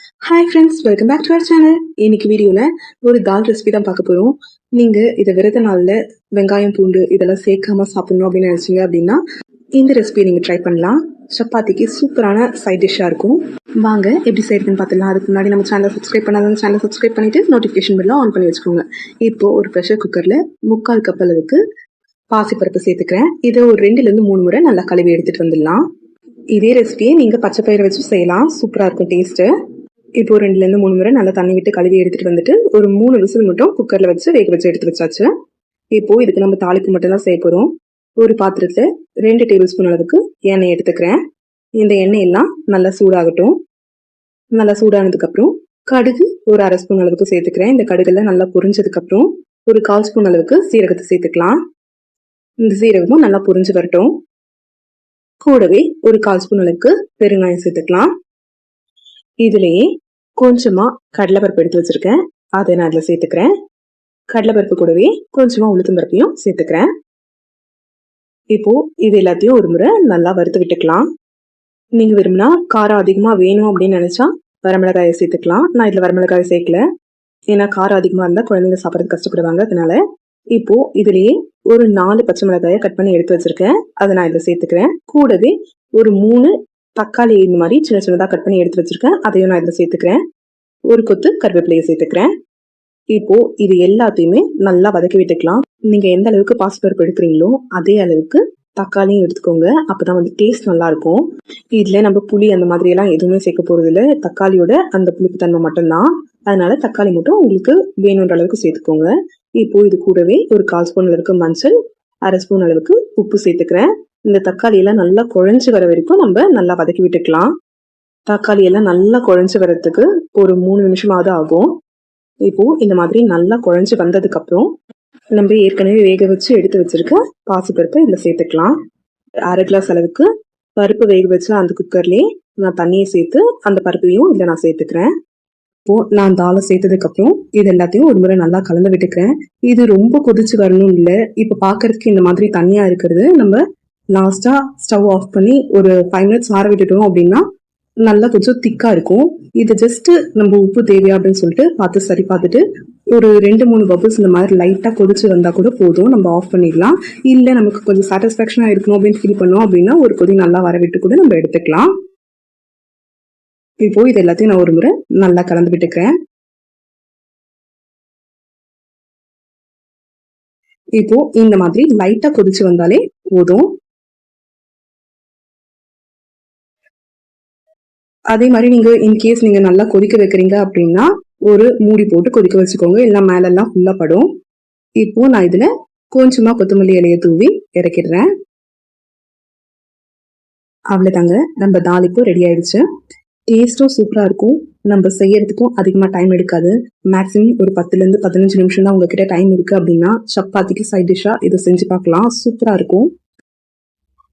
Hi friends, welcome back to our channel. இன்னைக்கு வீடியோவில் ஒரு தால் ரெசிபி தான் பார்க்க போகிறோம். நீங்கள் இதை விரத நாளில் வெங்காயம் பூண்டு இதெல்லாம் சேர்க்காம சாப்பிடணும் அப்படின்னு நினச்சிங்க அப்படின்னா இந்த ரெசிபியை நீங்கள் ட்ரை பண்ணலாம். சப்பாத்திக்கு சூப்பரான சைட் டிஷ்ஷாக இருக்கும். வாங்க எப்படி செய்யறதுன்னு பார்த்துலாம். அதுக்கு முன்னாடி நம்ம சேனலை சப்ஸ்கிரைப் பண்ணாதான் சேனல் சப்ஸ்கிரைப் பண்ணிவிட்டு நோட்டிஃபிகேஷன் பெல்லாம் ஆன் பண்ணி வச்சுக்கோங்க. இப்போது ஒரு ப்ரெஷர் குக்கரில் 3/4 கப் அளவுக்கு பாசிப்பருப்பு சேர்த்துக்கிறேன். இதை ஒரு 2-3 முறை நல்லா கழுவி எடுத்துகிட்டு வந்துடலாம். இதே ரெசிபியை நீங்கள் பச்சை பயிரை வச்சு செய்யலாம், சூப்பராக இருக்கும் டேஸ்ட்டு. இப்போ 2-3 முறை நல்லா தண்ணி விட்டு கழுவி எடுத்துகிட்டு வந்துட்டு ஒரு 3 விசில் மட்டும் குக்கரில் வச்சு வேக வச்சு எடுத்து வச்சாச்சு. இப்போது இதுக்கு நம்ம தாளிப்பு மட்டும் தான் செய்ய போகிறோம். ஒரு பாத்திரத்தில் 2 டேபிள் ஸ்பூன் அளவுக்கு எண்ணெய் எடுத்துக்கிறேன். இந்த எண்ணெயெல்லாம் நல்லா சூடாகட்டும். நல்லா சூடானதுக்கப்புறம் கடுகு ஒரு 1/2 ஸ்பூன் அளவுக்கு சேர்த்துக்கிறேன். இந்த கடுகெல்லாம் நல்லா பொரிஞ்சதுக்கப்புறம் ஒரு 1/4 ஸ்பூன் அளவுக்கு சீரகத்தை சேர்த்துக்கலாம். இந்த சீரகமும் நல்லா பொரிஞ்சு வரட்டும். கூடவே ஒரு 1/4 ஸ்பூன் அளவுக்கு பெருங்காயம் சேர்த்துக்கலாம். இதுலேயே கொஞ்சமாக கடலைப்பருப்பு எடுத்து வச்சுருக்கேன், அதை நான் அதில் சேர்த்துக்கிறேன். கடலைப்பருப்பு கூடவே கொஞ்சமாக உளுத்தம் பருப்பையும் சேர்த்துக்கிறேன். இப்போது இது எல்லாத்தையும் ஒரு முறை நல்லா வறுத்து விட்டுக்கலாம். நீங்கள் விரும்பினா காரம் அதிகமாக வேணும் அப்படின்னு நினச்சா வரமிளகாயை சேர்த்துக்கலாம். நான் இதில் வரமிளகாயை சேர்க்கல, ஏன்னா காரம் அதிகமாக இருந்தால் குழந்தைங்க சாப்பிட்றது கஷ்டப்படுவாங்க. அதனால இப்போது இதுலேயே ஒரு 4 பச்சை மிளகாயை கட் பண்ணி எடுத்து வச்சுருக்கேன், அதை நான் இதில் சேர்த்துக்கிறேன். கூடவே ஒரு 3 தக்காளி இந்த மாதிரி சின்ன சின்னதாக கட் பண்ணி எடுத்து வச்சுருக்கேன், அதையும் நான் இதில் சேர்த்துக்கிறேன். ஒரு கொத்து கருவேப்பிலையை சேர்த்துக்கிறேன். இப்போது இது எல்லாத்தையுமே நல்லா வதக்கி விட்டுக்கலாம். நீங்கள் எந்த அளவுக்கு பாசிப்பருப்பு எடுக்கிறீங்களோ அதே அளவுக்கு தக்காளியும் எடுத்துக்கோங்க, அப்போ தான் வந்து டேஸ்ட் நல்லாயிருக்கும். இதில் நம்ம புளி அந்த மாதிரியெல்லாம் எதுவுமே சேர்க்க போகிறது இல்லை, தக்காளியோட அந்த புளிப்பு தன்மை மட்டும்தான். அதனால தக்காளி மட்டும் உங்களுக்கு வேணுன்ற அளவுக்கு சேர்த்துக்கோங்க. இப்போது இது கூடவே ஒரு 1/4 ஸ்பூன் அளவுக்கு மஞ்சள், 1/2 ஸ்பூன் அளவுக்கு உப்பு சேர்த்துக்கிறேன். இந்த தக்காளியெல்லாம் நல்லா குழஞ்சி வர வரைக்கும் நம்ம நல்லா வதக்கி விட்டுக்கலாம். தக்காளி எல்லாம் நல்லா குழஞ்சி வரதுக்கு ஒரு 3 நிமிஷமாவது ஆகும். இப்போது இந்த மாதிரி நல்லா குழஞ்சி வந்ததுக்கப்புறம் நம்ம ஏற்கனவே வேக வச்சு எடுத்து வச்சிருக்க பாசிப்பருப்பை இதில் சேர்த்துக்கலாம். 1/2 கிளாஸ் அளவுக்கு பருப்பு வேக வச்சு அந்த குக்கர்லேயே நான் தண்ணியை சேர்த்து அந்த பருப்பையும் இதில் நான் சேர்த்துக்கிறேன். இப்போது நான் தாளை சேர்த்ததுக்கப்புறம் இது எல்லாத்தையும் ஒரு முறை நல்லா கலந்து விட்டுக்கிறேன். இது ரொம்ப கொதிச்சு வரணும் இல்லை, இப்போ பார்க்கறதுக்கு இந்த மாதிரி தண்ணியாக இருக்கிறது நம்ம லாஸ்ட்டாக ஸ்டவ் ஆஃப் பண்ணி ஒரு 5 மினிட்ஸ் ஆற விட்டுட்டோம் அப்படின்னா நல்லா கொஞ்சம் திக்காக இருக்கும். இது ஜஸ்ட்டு நம்ம உப்பு தேவையா அப்படின்னு சொல்லிட்டு பார்த்து சரி பார்த்துட்டு ஒரு 2-3 பபிள்ஸ் இந்த மாதிரி லைட்டாக கொதிச்சு வந்தால் கூட போதும், நம்ம ஆஃப் பண்ணிடலாம். இல்லை நமக்கு கொஞ்சம் சாட்டிஸ்ஃபேக்ஷனாக இருக்கணும் அப்படின்னு ஃபீல் பண்ணோம் அப்படின்னா ஒரு கொதி நல்லா வர விட்டு கூட நம்ம எடுத்துக்கலாம். இப்போது இது எல்லாத்தையும் நான் ஒரு முறை நல்லா கலந்து விட்டுக்கிறேன். இப்போது இந்த மாதிரி லைட்டாக கொதிச்சு வந்தாலே போதும். அதே மாதிரி நீங்கள் இன்கேஸ் நீங்கள் நல்லா கொதிக்க வைக்கிறீங்க அப்படின்னா ஒரு மூடி போட்டு கொதிக்க வச்சுக்கோங்க, எல்லாம் மேலெல்லாம் ஃபுல்லாக படும். இப்போது நான் இதில் கொஞ்சமாக கொத்தமல்லி இலையை தூவி இறக்கிடுறேன். அவ்வளோதாங்க, நம்ம தால் இப்போ ரெடி ஆயிடுச்சு. டேஸ்ட்டும் சூப்பராக இருக்கும். நம்ம செய்யறதுக்கும் அதிகமாக டைம் எடுக்காது. மேக்ஸிமம் ஒரு 10-15 நிமிஷம் தான் உங்ககிட்ட டைம் இருக்குது அப்படின்னா சப்பாத்திக்கு சைட் டிஷ்ஷாக இதை செஞ்சு பார்க்கலாம், சூப்பராக இருக்கும்.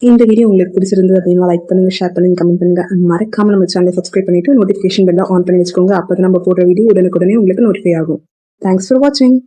இந்த வீடியோ உங்களுக்கு பிடிச்சிருந்தது அப்படின்னா லைக் பண்ணுங்க, ஷேர் பண்ணுங்க, கமெண்ட் பண்ணுங்க. மறக்காம நம்ம சேனலை சப்ஸ்கிரைப் பண்ணிட்டு நோட்டிஃபிகேஷன் பெல்ல ஆன் பண்ணி வச்சுக்கோங்க. அப்போ தான் நம்ம போடுற வீடியோ உடனுக்குடனே உங்களுக்கு நோட்டிஃபை ஆகும். தேங்க்ஸ் ஃபார் வாட்சிங்.